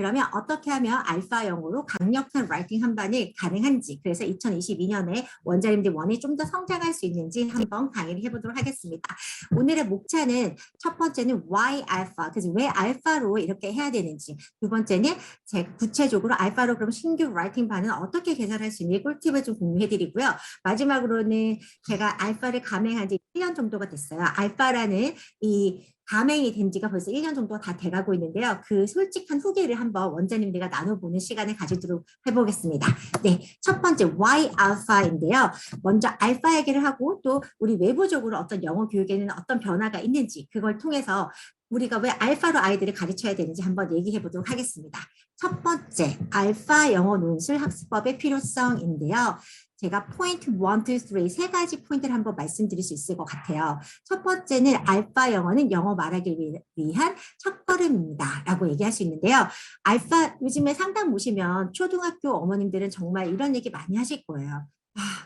그러면 어떻게 하면 알파 영어로 강력한 라이팅 한 반이 가능한지, 그래서 2022년에 원자님들 원이 좀 더 성장할 수 있는지 한번 강의를 해보도록 하겠습니다. 오늘의 목차는 첫 번째는 why 알파, 그래서 왜 알파로 이렇게 해야 되는지, 두 번째는 제가 구체적으로 알파로 그럼 신규 라이팅 반은 어떻게 개설할 수 있는지 꿀팁을 좀 공유해드리고요. 마지막으로는 제가 알파를 감행한 지 1년 정도가 됐어요. 알파라는 이 감행이 된 지가 벌써 1년 정도 다 돼가고 있는데요. 그 솔직한 후기를 한번 원장님들과 나눠보는 시간을 가지도록 해보겠습니다. 네, 첫 번째 why alpha인데요. 먼저 알파 얘기를 하고 또 우리 외부적으로 어떤 영어 교육에는 어떤 변화가 있는지 그걸 통해서 우리가 왜 알파로 아이들을 가르쳐야 되는지 한번 얘기해 보도록 하겠습니다. 첫 번째, 알파 영어 논술 학습법의 필요성인데요. 제가 포인트 1, 2, 3, 세 가지 포인트를 한번 말씀드릴 수 있을 것 같아요. 첫 번째는 알파 영어는 영어 말하기 위한 첫걸음입니다. 라고 얘기할 수 있는데요. 알파 요즘에 상담 보시면 초등학교 어머님들은 정말 이런 얘기 많이 하실 거예요.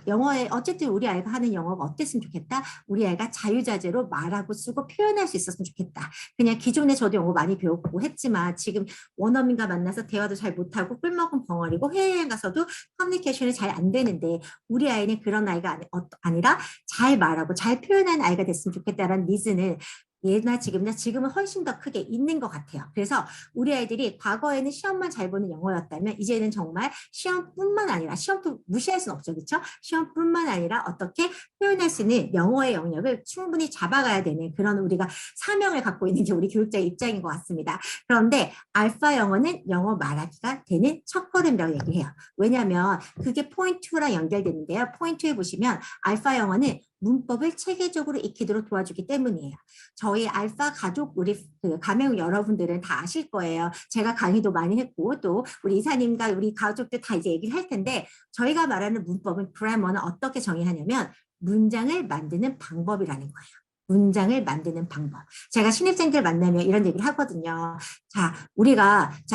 영어에 어쨌든 우리 아이가 하는 영어가 어땠으면 좋겠다. 우리 아이가 자유자재로 말하고 쓰고 표현할 수 있었으면 좋겠다. 그냥 기존에 저도 영어 많이 배웠고 했지만 지금 원어민과 만나서 대화도 잘 못하고 꿀먹은 벙어리고 해외여행 가서도 커뮤니케이션이 잘 안 되는데 우리 아이는 그런 아이가 아니라 잘 말하고 잘 표현하는 아이가 됐으면 좋겠다라는 니즈는 예나 지금은 훨씬 더 크게 있는 것 같아요. 그래서 우리 아이들이 과거에는 시험만 잘 보는 영어였다면 이제는 정말 시험뿐만 아니라 시험도 무시할 수는 없죠. 그렇죠? 시험뿐만 아니라 어떻게 표현할 수 있는 영어의 영역을 충분히 잡아가야 되는 그런 우리가 사명을 갖고 있는 게 우리 교육자의 입장인 것 같습니다. 그런데 알파 영어는 영어 말하기가 되는 첫걸음이라고 얘기해요. 왜냐하면 그게 포인트 2랑 연결되는데요. 포인트 2에 보시면 알파 영어는 문법을 체계적으로 익히도록 도와주기 때문이에요. 저희 알파 가족 우리 그 가명 여러분들은 다 아실 거예요. 제가 강의도 많이 했고 또 우리 이사님과 우리 가족들 다 이제 얘기를 할 텐데 저희가 말하는 문법은 그래머는 어떻게 정의하냐면 문장을 만드는 방법이라는 거예요. 문장을 만드는 방법. 제가 신입생들 만나면 이런 얘기를 하거든요. 자,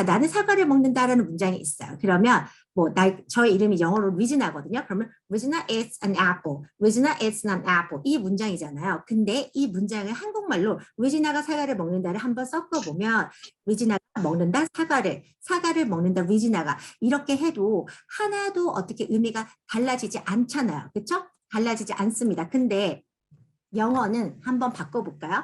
나는 사과를 먹는다라는 문장이 있어요. 그러면 저의 이름이 영어로 리즈나거든요. 그러면 리즈나 is an apple. 리즈나 is an apple. 이 문장이잖아요. 근데 이 문장을 한국말로 리즈나가 사과를 먹는다를 한번 섞어보면 리즈나가 먹는다 사과를 먹는다 리즈나가 이렇게 해도 하나도 어떻게 의미가 달라지지 않잖아요. 그렇죠? 달라지지 않습니다. 근데 영어는 한번 바꿔볼까요?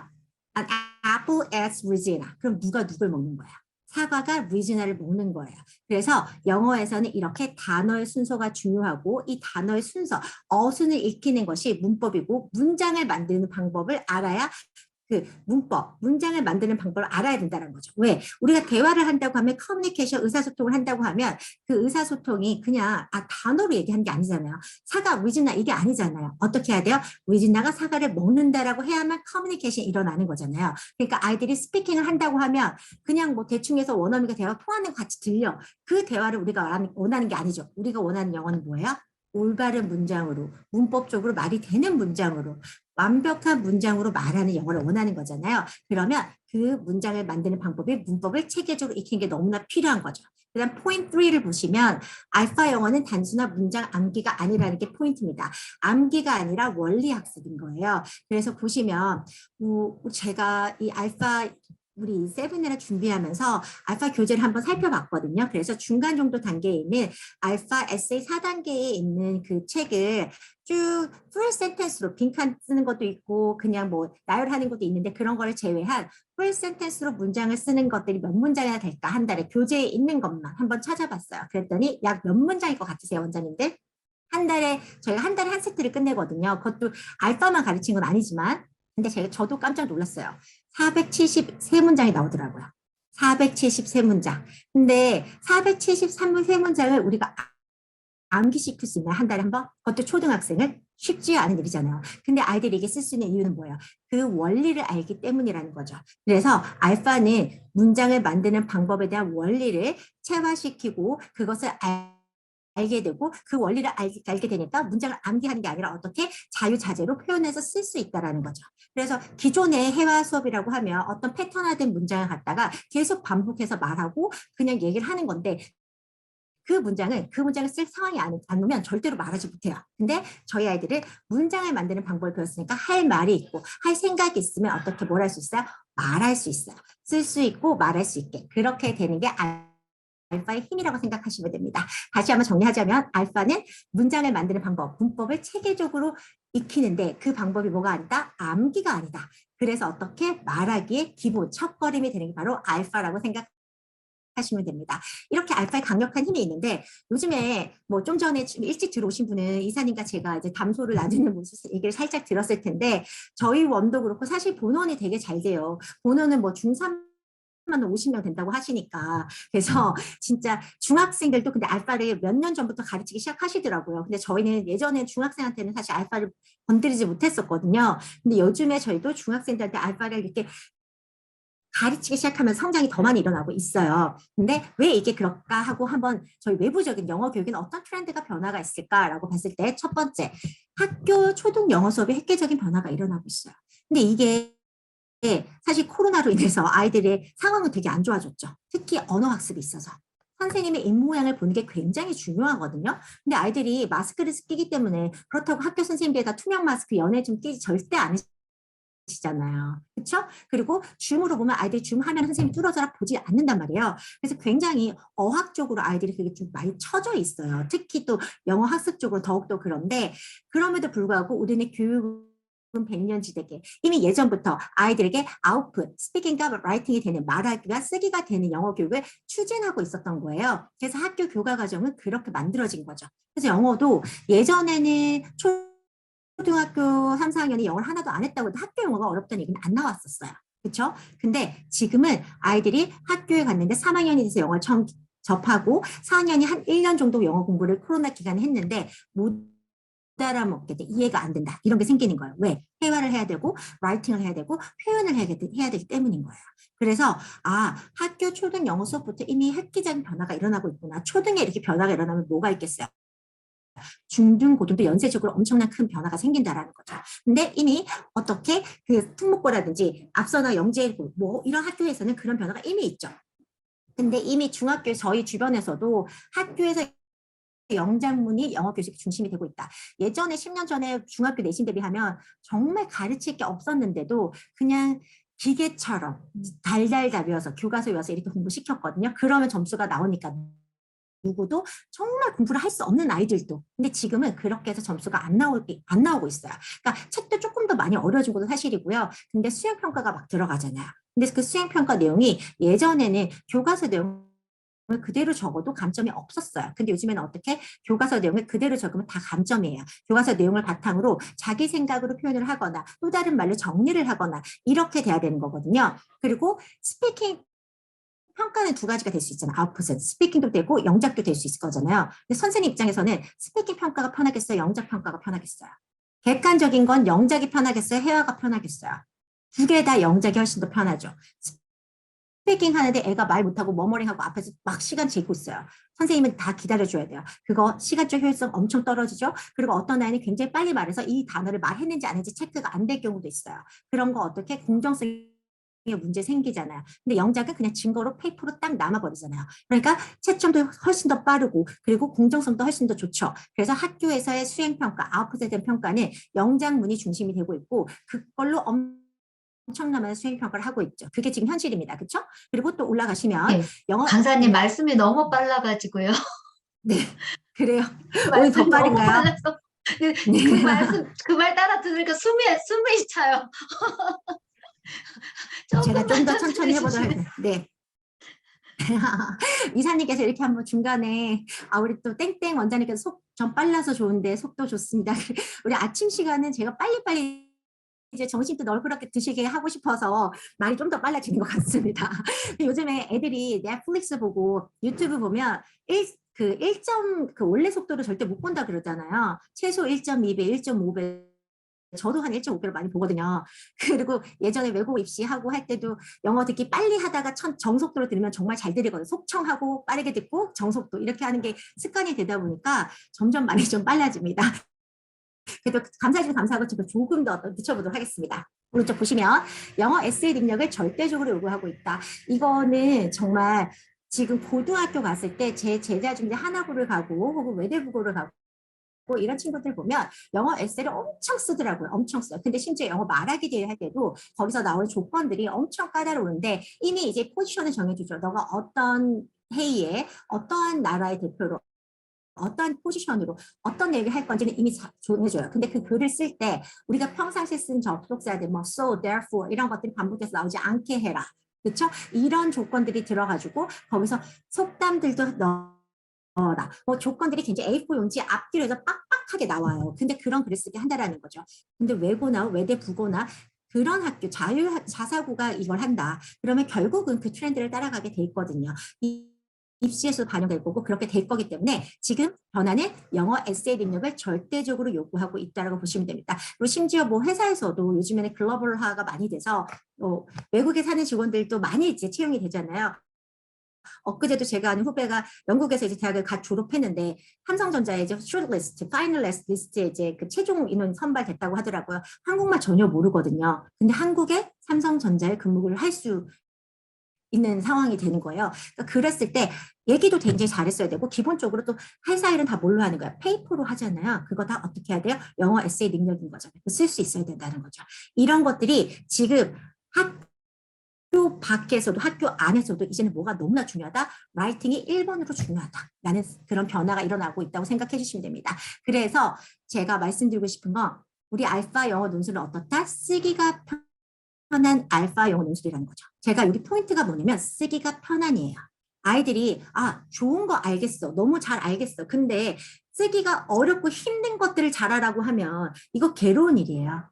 An apple is Regina. 그럼 누가 누굴 먹는 거야? 사과가 리지나를 먹는 거예요. 그래서 영어에서는 이렇게 단어의 순서가 중요하고 이 단어의 순서, 어순을 익히는 것이 문법이고 문장을 만드는 방법을 알아야 그 문장을 만드는 방법을 알아야 된다는 거죠. 왜? 우리가 대화를 한다고 하면 커뮤니케이션, 의사소통을 한다고 하면 그 의사소통이 그냥 단어로 얘기하는 게 아니잖아요. 사과, 위즈나 이게 아니잖아요. 어떻게 해야 돼요? 위즈나가 사과를 먹는다라고 해야만 커뮤니케이션이 일어나는 거잖아요. 그러니까 아이들이 스피킹을 한다고 하면 그냥 대충 해서 원어민과 대화가 통하는 것 같이 들려. 그 대화를 우리가 원하는 게 아니죠. 우리가 원하는 영어는 뭐예요? 올바른 문장으로, 문법적으로 말이 되는 문장으로, 완벽한 문장으로 말하는 영어를 원하는 거잖아요. 그러면 그 문장을 만드는 방법이 문법을 체계적으로 익히는 게 너무나 필요한 거죠. 그 다음 포인트 3를 보시면 알파 영어는 단순한 문장 암기가 아니라는 게 포인트입니다. 암기가 아니라 원리 학습인 거예요. 그래서 보시면 제가 이 알파 우리 세븐이라 준비하면서 알파 교재를 한번 살펴봤거든요. 그래서 중간 정도 단계에 있는 알파 에세이 4단계에 있는 그 책을 쭉 풀 센텐스로 빈칸 쓰는 것도 있고 그냥 나열하는 것도 있는데 그런 거를 제외한 풀 센텐스로 문장을 쓰는 것들이 몇 문장이나 될까 한 달에 교재에 있는 것만 한번 찾아봤어요. 그랬더니 약 몇 문장일 것 같으세요, 원장님들? 저희가 한 달에 한 세트를 끝내거든요. 그것도 알파만 가르친 건 아니지만 근데 저도 깜짝 놀랐어요. 473문장이 나오더라고요. 473문장. 근데 473문장을 우리가 암기시킬 수 있나요? 한 달에 한 번? 그것도 초등학생을? 쉽지 않은 일이잖아요. 근데 아이들이 이게 쓸 수 있는 이유는 뭐예요? 그 원리를 알기 때문이라는 거죠. 그래서 알파는 문장을 만드는 방법에 대한 원리를 체화시키고 그것을 알게 되고 그 원리를 알게 되니까 문장을 암기하는 게 아니라 어떻게 자유자재로 표현해서 쓸 수 있다는 거죠. 그래서 기존의 회화 수업이라고 하면 어떤 패턴화된 문장을 갖다가 계속 반복해서 말하고 그냥 얘기를 하는 건데 그 문장을 쓸 상황이 아니면 절대로 말하지 못해요. 근데 저희 아이들은 문장을 만드는 방법을 배웠으니까 할 말이 있고 할 생각이 있으면 어떻게 뭘 할 수 있어요? 말할 수 있어요. 쓸 수 있고 말할 수 있게. 그렇게 되는 게 알파의 힘이라고 생각하시면 됩니다. 다시 한번 정리하자면 알파는 문장을 만드는 방법, 문법을 체계적으로 익히는데 그 방법이 뭐가 아니다? 암기가 아니다. 그래서 어떻게 말하기의 기본, 첫걸음이 되는 게 바로 알파라고 생각하시면 됩니다. 이렇게 알파의 강력한 힘이 있는데 요즘에 뭐 좀 전에 일찍 들어오신 분은 이사님과 제가 이제 담소를 나누는 모습 얘기를 살짝 들었을 텐데 저희 원도 그렇고 사실 본원이 되게 잘 돼요. 본원은 뭐 중3 만 50명 된다고 하시니까 그래서 진짜 중학생들도 근데 알파를 몇 년 전부터 가르치기 시작하시더라고요. 근데 저희는 예전에 중학생한테는 사실 알파를 건드리지 못했었거든요. 근데 요즘에 저희도 중학생들한테 알파를 이렇게 가르치기 시작하면 성장이 더 많이 일어나고 있어요. 근데 왜 이게 그럴까 하고 한번 저희 외부적인 영어 교육에는 어떤 트렌드가 변화가 있을까라고 봤을 때 첫 번째, 학교 초등 영어 수업에 획기적인 변화가 일어나고 있어요. 근데 이게 사실 코로나로 인해서 아이들의 상황은 되게 안 좋아졌죠. 특히 언어 학습이 있어서. 선생님의 입모양을 보는 게 굉장히 중요하거든요. 근데 아이들이 마스크를 끼기 때문에 그렇다고 학교 선생님들에다 투명 마스크 연애 좀 끼지 절대 안 시잖아요. 그렇죠? 그리고 줌으로 보면 아이들이 줌 화면 선생님이 뚫어져라 보지 않는단 말이에요. 그래서 굉장히 어학적으로 아이들이 그게 좀 많이 처져 있어요. 특히 또 영어 학습 쪽으로 더욱더 그런데 그럼에도 불구하고 우리는 교육은 백년지대계 이미 예전부터 아이들에게 아웃풋, 스피킹과 라이팅이 되는 말하기가 쓰기가 되는 영어 교육을 추진하고 있었던 거예요. 그래서 학교 교과 과정은 그렇게 만들어진 거죠. 그래서 영어도 예전에는 초등학교 3, 4학년이 영어를 하나도 안 했다고 해도 학교 영어가 어렵다는 얘기는 안 나왔었어요. 그렇죠? 근데 지금은 아이들이 학교에 갔는데 3학년이 돼서 영어를 처음 접하고 4학년이 한 1년 정도 영어 공부를 코로나 기간에 했는데 못 알아먹게 돼. 이해가 안 된다. 이런 게 생기는 거예요. 왜? 회화를 해야 되고 라이팅을 해야 되고 표현을 해야 되기 때문인 거예요. 그래서 학교 초등 영어 수업부터 이미 획기적인 변화가 일어나고 있구나. 초등에 이렇게 변화가 일어나면 뭐가 있겠어요? 중등, 고등도 연쇄적으로 엄청난 큰 변화가 생긴다라는 거죠. 근데 이미 어떻게 그 특목고라든지 앞서나 영재고 뭐 이런 학교에서는 그런 변화가 이미 있죠. 근데 이미 중학교 저희 주변에서도 학교에서 영장문이 영어 교실 중심이 되고 있다. 예전에 10년 전에 중학교 내신 대비하면 정말 가르칠 게 없었는데도 그냥 기계처럼 달달달 외워서 교과서 외워서 이렇게 공부시켰거든요. 그러면 점수가 나오니까 누구도 정말 공부를 할 수 없는 아이들도. 근데 지금은 그렇게 해서 점수가 안 나오고 있어요. 그러니까 책도 조금 더 많이 어려진 것도 사실이고요. 근데 수행평가가 막 들어가잖아요. 근데 그 수행평가 내용이 예전에는 교과서 내용을 그대로 적어도 감점이 없었어요. 근데 요즘에는 어떻게 교과서 내용을 그대로 적으면 다 감점이에요. 교과서 내용을 바탕으로 자기 생각으로 표현을 하거나 또 다른 말로 정리를 하거나 이렇게 돼야 되는 거거든요. 그리고 스피킹 평가는 두 가지가 될 수 있잖아요. 아웃풋은 스피킹도 되고 영작도 될 수 있을 거잖아요. 근데 선생님 입장에서는 스피킹 평가가 편하겠어요? 영작 평가가 편하겠어요? 객관적인 건 영작이 편하겠어요? 회화가 편하겠어요? 두 개 다 영작이 훨씬 더 편하죠. 스피킹 하는데 애가 말 못하고 머머링하고 앞에서 막 시간 재고 있어요. 선생님은 다 기다려줘야 돼요. 그거 시간적 효율성 엄청 떨어지죠. 그리고 어떤 아이는 굉장히 빨리 말해서 이 단어를 말했는지 안 했는지 체크가 안 될 경우도 있어요. 그런 거 어떻게 공정성이 문제 생기잖아요. 근데 영작은 그냥 증거로 페이퍼로 딱 남아버리잖아요. 그러니까 채점도 훨씬 더 빠르고 그리고 공정성도 훨씬 더 좋죠. 그래서 학교에서의 수행평가, 아웃풋에 대한 평가는 영작문이 중심이 되고 있고 그걸로 엄청난 수행평가를 하고 있죠. 그게 지금 현실입니다. 그렇죠? 그리고 또 올라가시면 네. 영어, 강사님 말씀이 너무 빨라가지고요. 네, 그래요. 오늘 더 말씀이 너무 빠른가요? 빨라서 네. 그 말 따라 들으니까 숨이 차요. 제가 좀 조금만 더 천천히 천천히 해보도록 해주시면. 할게요. 네. 이사님께서 이렇게 한번 중간에 우리 또 땡땡 원장님께서 속 좀 빨라서 좋은데 속도 좋습니다. 우리 아침 시간은 제가 빨리빨리 이제 점심도 널그럽게 드시게 하고 싶어서 말이 좀 더 빨라지는 것 같습니다. 요즘에 애들이 넷플릭스 보고 유튜브 보면 그 1점 그 원래 속도로 절대 못 본다 그러잖아요. 최소 1.2배, 1.5배 저도 한 1.5배로 많이 보거든요. 그리고 예전에 외국 입시하고 할 때도 영어 듣기 빨리 하다가 정속도로 들으면 정말 잘 들리거든요. 속청하고 빠르게 듣고 정속도 이렇게 하는 게 습관이 되다 보니까 점점 많이 좀 빨라집니다. 그래도 감사해주면 감사하고 제가 조금 더 붙여보도록 하겠습니다. 오른쪽 보시면 영어 에세이 능력을 절대적으로 요구하고 있다. 이거는 정말 지금 고등학교 갔을 때 제 제자 중에 하나고를 가고 혹은 외대국어를 가고 이런 친구들 보면 영어 에세이를 엄청 쓰더라고요. 엄청 써요. 근데 심지어 영어 말하기 대회 할 때도 거기서 나오는 조건들이 엄청 까다로운데 이미 이제 포지션을 정해주죠. 너가 어떤 회의에 어떠한 나라의 대표로 어떤 포지션으로 어떤 얘기를 할 건지는 이미 정해줘요. 근데 그 글을 쓸 때 우리가 평상시에 쓴 접속사들 뭐 so, therefore 이런 것들이 반복해서 나오지 않게 해라. 그렇죠? 이런 조건들이 들어가지고 거기서 속담들도 넣어라. 뭐 조건들이 굉장히 A4 용지 앞뒤로 해서 빡빡하게 나와요. 근데 그런 글을 쓰게 한다라는 거죠. 근데 외고나 외대 부고나 그런 학교 자사고가 이걸 한다. 그러면 결국은 그 트렌드를 따라가게 돼 있거든요. 입시에서 반영될 거고 그렇게 될 거기 때문에 지금 변화는 영어 에세이 능력을 절대적으로 요구하고 있다고 보시면 됩니다. 그리고 심지어 뭐 회사에서도 요즘에는 글로벌화가 많이 돼서 외국에 사는 직원들도 많이 이제 채용이 되잖아요. 엊그제도 제가 아는 후배가 영국에서 이제 대학을 갓 졸업했는데 삼성전자의 이제 숏리스트, 파이널리스트에 이제 그 최종 인원 선발됐다고 하더라고요. 한국말 전혀 모르거든요. 근데 한국에 삼성전자에 근무를 할 수 있는 상황이 되는 거예요. 그러니까 그랬을 때 얘기도 굉장히 잘했어야 되고 기본적으로 또 회사 일은 다 뭘로 하는 거야? 페이퍼로 하잖아요. 그거 다 어떻게 해야 돼요? 영어 에세이 능력인 거잖아요. 쓸 수 있어야 된다는 거죠. 이런 것들이 지금 학교 밖에서도 학교 안에서도 이제는 뭐가 너무나 중요하다? 라이팅이 1번으로 중요하다라는 그런 변화가 일어나고 있다고 생각해 주시면 됩니다. 그래서 제가 말씀드리고 싶은 건 우리 알파 영어 논술은 어떻다? 쓰기가 편한 알파 영어 논술이라는 거죠. 제가 여기 포인트가 뭐냐면 쓰기가 편한이에요. 아이들이 좋은 거 알겠어. 너무 잘 알겠어. 근데 쓰기가 어렵고 힘든 것들을 잘하라고 하면 이거 괴로운 일이에요.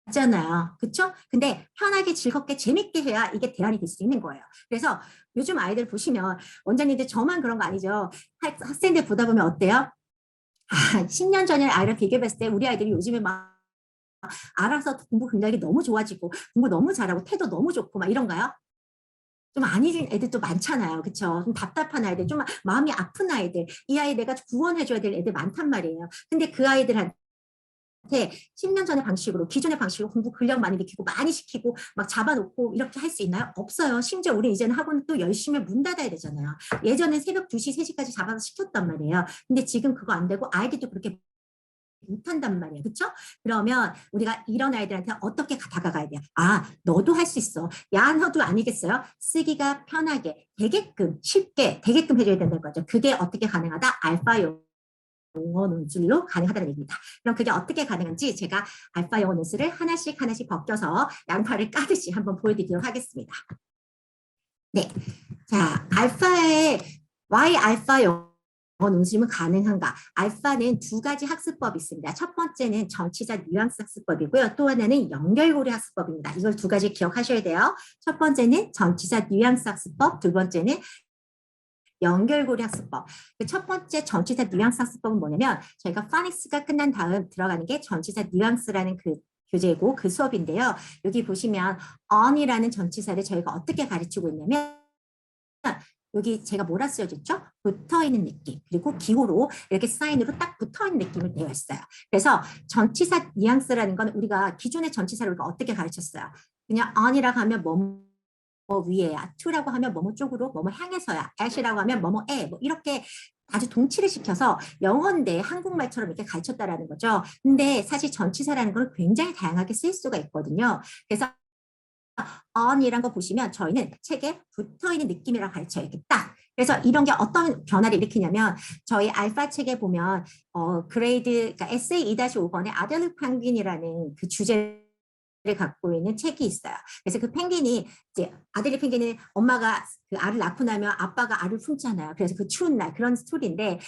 맞잖아요. 그렇죠? 근데 편하게 즐겁게 재밌게 해야 이게 대안이 될 수 있는 거예요. 그래서 요즘 아이들 보시면 원장님들 저만 그런 거 아니죠. 학생들 보다 보면 어때요? 10년 전에 아이랑 비교해봤을 때 우리 아이들이 요즘에 막 알아서 공부 능력이 너무 좋아지고 공부 너무 잘하고 태도 너무 좋고 막 이런가요? 좀 아닌 애들도 많잖아요. 그쵸? 좀 답답한 아이들, 좀 마음이 아픈 아이들, 이 아이 내가 구원해줘야 될 애들 많단 말이에요. 근데 그 아이들한테 10년 전의 방식으로, 기존의 방식으로 공부 근력 많이 익히고 많이 시키고 막 잡아놓고 이렇게 할 수 있나요? 없어요. 심지어 우리 이제는 학원 또 열심히 문 닫아야 되잖아요. 예전에 새벽 2시, 3시까지 잡아서 시켰단 말이에요. 근데 지금 그거 안 되고 아이들도 그렇게 못한단 말이에요. 그렇죠? 그러면 우리가 이런 아이들한테 어떻게 다가가야 돼요? 너도 할 수 있어. 야, 너도 아니겠어요? 쓰기가 편하게, 되게끔, 쉽게, 되게끔 해줘야 된다는 거죠. 그게 어떻게 가능하다? 알파 영어 논술로 가능하다는 얘기입니다. 그럼 그게 어떻게 가능한지 제가 알파 영어 논술을 하나씩 하나씩 벗겨서 양파를 까듯이 한번 보여드리도록 하겠습니다. 네. 자, why 알파 영어 논술은 가능한가? 알파는 두 가지 학습법이 있습니다. 첫 번째는 전치사 뉘앙스 학습법이고요. 또 하나는 연결고리 학습법입니다. 이걸 두 가지 기억하셔야 돼요. 첫 번째는 전치사 뉘앙스 학습법, 두 번째는 연결고리 학습법. 그 첫 번째 전치사 뉘앙스 학습법은 뭐냐면 저희가 파닉스가 끝난 다음 들어가는 게 전치사 뉘앙스라는 그 교재고 그 수업인데요. 여기 보시면 on이라는 전치사를 저희가 어떻게 가르치고 있냐면 여기 제가 뭐라 쓰여졌죠? 붙어있는 느낌. 그리고 기호로 이렇게 사인으로 딱 붙어있는 느낌을 되어 있어요. 그래서 전치사 뉘앙스라는 건 우리가 기존의 전치사를 우리가 어떻게 가르쳤어요? 그냥 on이라고 하면 뭐 위에야, to라고 하면 뭐뭐 쪽으로, 뭐뭐 향해서야, at이라고 하면 뭐뭐에, 뭐 이렇게 아주 동치를 시켜서 영어인데 한국말처럼 이렇게 가르쳤다라는 거죠. 근데 사실 전치사라는 건 굉장히 다양하게 쓸 수가 있거든요. 그래서 on이란 거 보시면 저희는 책에 붙어있는 느낌이라고 가르쳐요. 이렇게 딱. 그래서 이런 게 어떤 변화를 일으키냐면 저희 알파 책에 보면 그레이드, 그러니까 에세이 2-5번에 아델르 펭귄이라는 그 주제를 갖고 있는 책이 있어요. 그래서 그 펭귄이 이제 아델리 펭귄은 엄마가 그 알을 낳고 나면 아빠가 알을 품잖아요. 그래서 그 추운 날 그런 스토리인데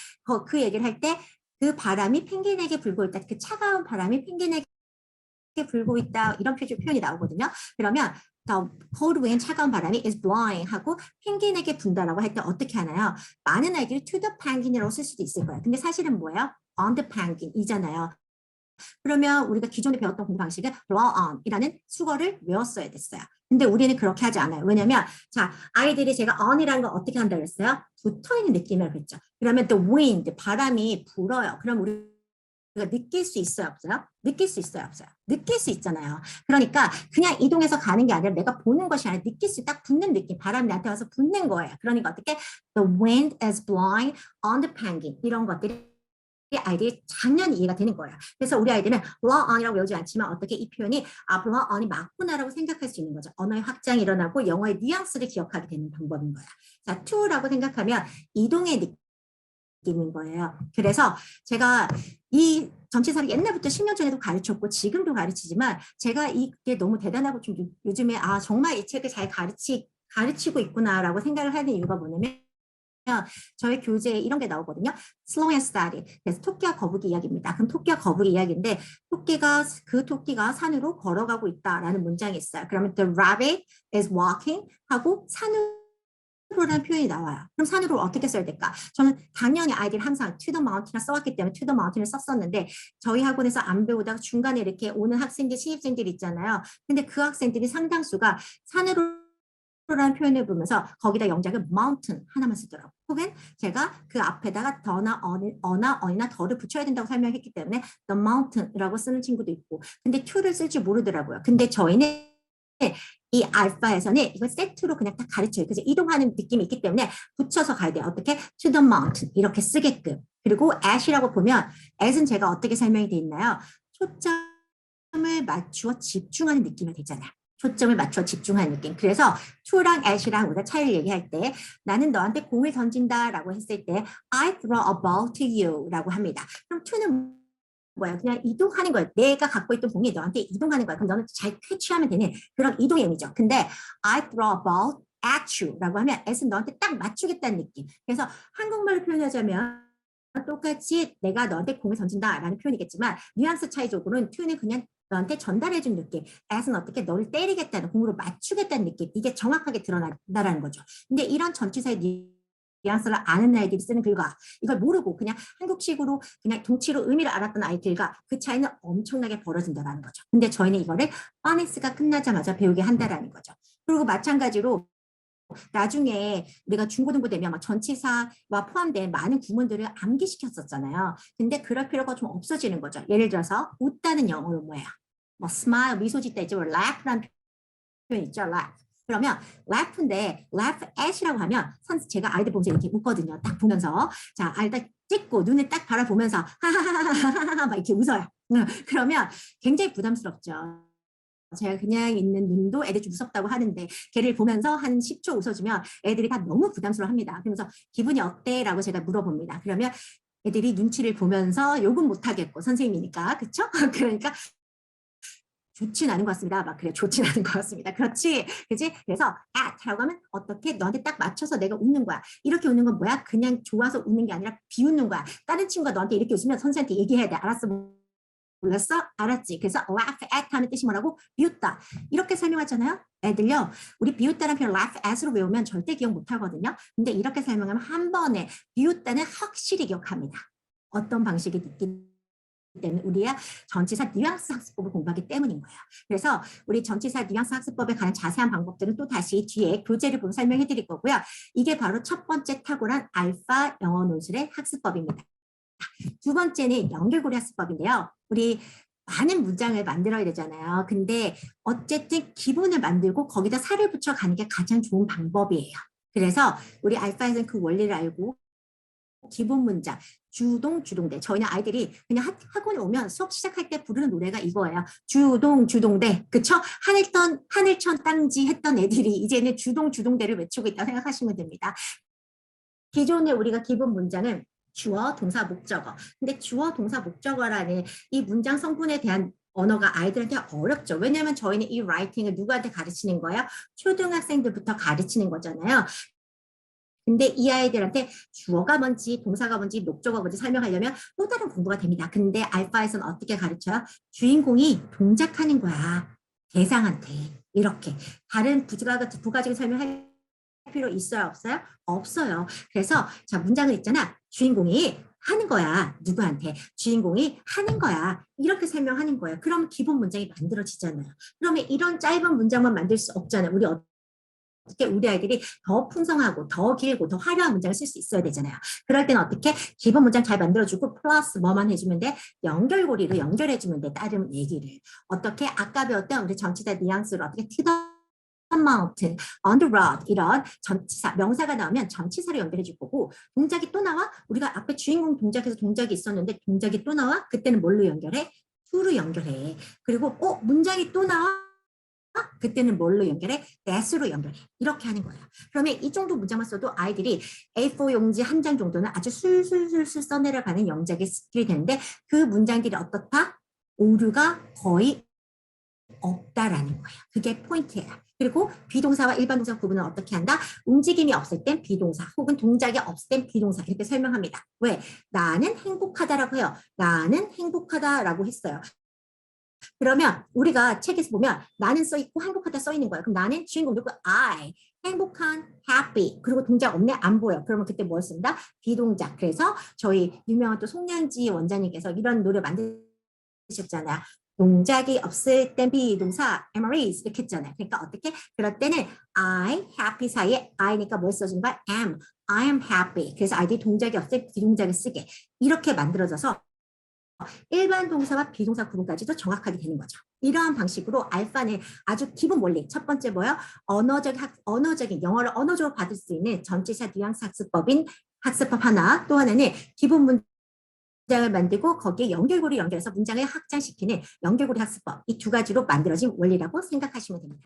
그 얘기를 할 때 그 바람이 펭귄에게 불고 있다. 그 차가운 바람이 펭귄에게 불고 있다. 이런 표현이 나오거든요. 그러면 The cold wind, 차가운 바람이 is blowing 하고 펭귄에게 분다라고 할 때 어떻게 하나요? 많은 아이들이 to the penguin이라고 쓸 수도 있을 거예요. 근데 사실은 뭐예요? on the penguin이잖아요. 그러면 우리가 기존에 배웠던 공부 방식은 blow on이라는 수거를 외웠어야 됐어요. 근데 우리는 그렇게 하지 않아요. 왜냐면 자 아이들이 제가 on이라는 걸 어떻게 한다고 했어요? 붙어있는 느낌이라고 그랬죠. 그러면 the wind, 바람이 불어요. 그럼 우리가 느낄 수 있어요, 없어요? 느낄 수 있어요, 없어요? 느낄 수 있잖아요. 그러니까 그냥 이동해서 가는 게 아니라 내가 보는 것이 아니라 느낄 수 딱 붙는 느낌, 바람이 나한테 와서 붙는 거예요. 그러니까 어떻게? The wind is blowing on the penguin. 이런 것들이 아이들이 당연히 이해가 되는 거예요. 그래서 우리 아이들은 blow on이라고 외우지 않지만 어떻게 이 표현이 blow on이 맞구나라고 생각할 수 있는 거죠. 언어의 확장이 일어나고 영어의 뉘앙스를 기억하게 되는 방법인 거야. 자, to라고 생각하면 이동의 느낌인 거예요. 그래서 제가 이 전치사를 옛날부터 10년 전에도 가르쳤고 지금도 가르치지만 제가 이게 너무 대단하고 좀 요즘에 정말 이 책을 잘 가르치고 있구나라고 생각을 하는 이유가 뭐냐면 저희 교재에 이런 게 나오거든요. Slow and Steady. 그래서 토끼와 거북이 이야기입니다. 그럼 토끼와 거북이 이야기인데 그 토끼가 산으로 걸어가고 있다라는 문장이 있어요. 그러면 the rabbit is walking 하고 산으로라는 표현이 나와요. 그럼 산으로 어떻게 써야 될까? 저는 당연히 아이들이 항상 to the mountain을 써왔기 때문에 to the mountain을 썼었는데 저희 학원에서 안 배우다가 중간에 이렇게 오는 학생들, 신입생들 있잖아요. 근데 그 학생들이 상당수가 산으로 라는 표현을 보면서 거기다 영작을 mountain 하나만 쓰더라고요. 혹은 제가 그 앞에다가 더나 어나 더를 붙여야 된다고 설명했기 때문에 the mountain이라고 쓰는 친구도 있고 근데 to를 쓸 줄 모르더라고요. 근데 저희는 이 알파에서는 이걸 세트로 그냥 딱 가르쳐요. 그래서 이동하는 느낌이 있기 때문에 붙여서 가야 돼요. 어떻게? to the mountain 이렇게 쓰게끔. 그리고 at이라고 보면 at은 제가 어떻게 설명이 돼 있나요? 초점을 맞추어 집중하는 느낌이 되잖아요. 초점을 맞춰 집중하는 느낌. 그래서 to랑 at이랑 우리가 차이를 얘기할 때 나는 너한테 공을 던진다라고 했을 때 I throw a ball to you라고 합니다. 그럼 to는 뭐야? 그냥 이동하는 거예요. 내가 갖고 있던 공이 너한테 이동하는 거야. 그럼 너는 잘 캐치하면 되는 그런 이동의 의미죠. 근데 I throw a ball at you라고 하면 at은 너한테 딱 맞추겠다는 느낌. 그래서 한국말로 표현하자면 똑같이 내가 너한테 공을 던진다라는 표현이겠지만 뉘앙스 차이적으로는 to는 그냥 너한테 전달해준 느낌. at은 어떻게 너를 때리겠다는, 공으로 맞추겠다는 느낌. 이게 정확하게 드러난다는 거죠. 근데 이런 전치사의 뉘앙스를 아는 아이들이 쓰는 글과 이걸 모르고 그냥 한국식으로 그냥 동치로 의미를 알았던 아이들과 그 차이는 엄청나게 벌어진다는 거죠. 근데 저희는 이거를 파닉스가 끝나자마자 배우게 한다는 거죠. 그리고 마찬가지로 나중에 우리가 중고등부 되면 막 전치사와 포함된 많은 구문들을 암기시켰었잖아요. 근데 그럴 필요가 좀 없어지는 거죠. 예를 들어서 웃다는 영어로 뭐예요? 뭐 smile, 미소 짓다 있죠. laugh라는 표현 있죠. laugh. 그러면 laugh인데 laugh at이라고 하면 제가 아이들 보면서 이렇게 웃거든요. 딱 보면서 자 아이들 찍고 눈을 딱 바라보면서 하하하하하하 막 이렇게 웃어요. 그러면 굉장히 부담스럽죠. 제가 그냥 있는 눈도 애들 좀 무섭다고 하는데 걔를 보면서 한 10초 웃어주면 애들이 다 너무 부담스러워합니다. 그러면서 기분이 어때? 라고 제가 물어봅니다. 그러면 애들이 눈치를 보면서 욕은 못하겠고 선생님이니까 그쵸? 그러니까 좋진 않은 것 같습니다. 막 그래 좋진 않은 것 같습니다. 그렇지, 그지? 그래서 at라고 하면 어떻게 너한테 딱 맞춰서 내가 웃는 거야. 이렇게 웃는 건 뭐야? 그냥 좋아서 웃는 게 아니라 비웃는 거야. 다른 친구가 너한테 이렇게 웃으면 선생님한테 얘기해야 돼. 알았어? 몰랐어? 알았지? 그래서 laugh at 하는 뜻이 뭐라고? 비웃다. 이렇게 설명하잖아요. 애들요. 우리 비웃다는 표현 laugh at으로 외우면 절대 기억 못하거든요. 근데 이렇게 설명하면 한 번에 비웃다는 확실히 기억합니다. 어떤 방식이 있기 때문에 우리야 전치사 뉘앙스 학습법을 공부하기 때문인 거예요. 그래서 우리 전치사 뉘앙스 학습법에 관한 자세한 방법들은 또 다시 뒤에 교재를 보고 설명해 드릴 거고요. 이게 바로 첫 번째 탁월한 알파 영어 논술의 학습법입니다. 두 번째는 연결고리 학습법인데요. 우리 많은 문장을 만들어야 되잖아요. 근데 어쨌든 기본을 만들고 거기다 살을 붙여가는 게 가장 좋은 방법이에요. 그래서 우리 알파에서는 그 원리를 알고 기본 문장, 주동대. 저희는 아이들이 그냥 학원에 오면 수업 시작할 때 부르는 노래가 이거예요. 주동대. 그쵸? 하늘천 땅지 했던 애들이 이제는 주동대를 외치고 있다고 생각하시면 됩니다. 기존에 우리가 기본 문장은 주어, 동사, 목적어. 근데 주어, 동사, 목적어라는 이 문장 성분에 대한 언어가 아이들한테 어렵죠. 왜냐하면 저희는 이 라이팅을 누구한테 가르치는 거예요? 초등학생들부터 가르치는 거잖아요. 근데 이 아이들한테 주어가 뭔지, 동사가 뭔지, 목적어가 뭔지 설명하려면 또 다른 공부가 됩니다. 근데 알파에서는 어떻게 가르쳐요? 주인공이 동작하는 거야. 대상한테. 이렇게. 다른 부가적인 설명할 필요 있어요? 없어요? 없어요. 그래서 자 문장은 있잖아. 주인공이 하는 거야. 누구한테? 주인공이 하는 거야. 이렇게 설명하는 거예요. 그럼 기본 문장이 만들어지잖아요. 그러면 이런 짧은 문장만 만들 수 없잖아요. 어떻게 우리 아이들이 더 풍성하고 더 길고 더 화려한 문장을 쓸 수 있어야 되잖아요. 그럴 때는 어떻게 기본 문장 잘 만들어주고 플러스 뭐만 해주면 돼? 연결고리로 연결해주면 돼. 다른 얘기를. 어떻게 아까 배웠던 우리 전치사 뉘앙스를 어떻게 mountain, on the road 이런 전치사, 명사가 나오면 전치사로 연결해 줄 거고 동작이 또 나와? 우리가 앞에 주인공 동작에서 동작이 있었는데 동작이 또 나와? 그때는 뭘로 연결해? to로 연결해. 그리고 문장이 또 나와? 그때는 뭘로 연결해? that으로 연결해. 이렇게 하는 거예요. 그러면 이 정도 문장만 써도 아이들이 A4 용지 한 장 정도는 아주 술술술술 써내려가는 영작의 스킬이 되는데 그 문장들이 어떻다? 오류가 거의 없다라는 거예요. 그게 포인트예요. 그리고 비동사와 일반 동사 구분은 어떻게 한다? 움직임이 없을 땐 비동사 혹은 동작이 없을 땐 비동사 이렇게 설명합니다. 왜? 나는 행복하다라고 해요. 나는 행복하다라고 했어요. 그러면 우리가 책에서 보면 나는 써 있고 행복하다 써 있는 거예요. 그럼 나는 주인공 누구? I. 행복한, happy. 그리고 동작 없네? 안 보여. 그러면 그때 뭘 쓴다? 비동작. 그래서 저희 유명한 또 송량지 원장님께서 이런 노래 만드셨잖아요. 동작이 없을 땐 비동사, MREs 이렇게 했잖아요. 그러니까 어떻게? 그럴 때는 I, happy 사이에 I니까 뭘 써준 거야? am. I am happy. 그래서 아이들이 동작이 없을 때 비동작을 쓰게. 이렇게 만들어져서 일반 동사와 비동사 구분까지도 정확하게 되는 거죠. 이러한 방식으로 알파는 아주 기본 원리, 첫 번째 뭐예요? 언어적인 영어를 언어적으로 받을 수 있는 전치사 뉘앙스 학습법인 학습법 하나, 또 하나는 기본 문장을 만들고 거기에 연결고리 연결해서 문장을 확장시키는 연결고리 학습법, 이 두 가지로 만들어진 원리라고 생각하시면 됩니다.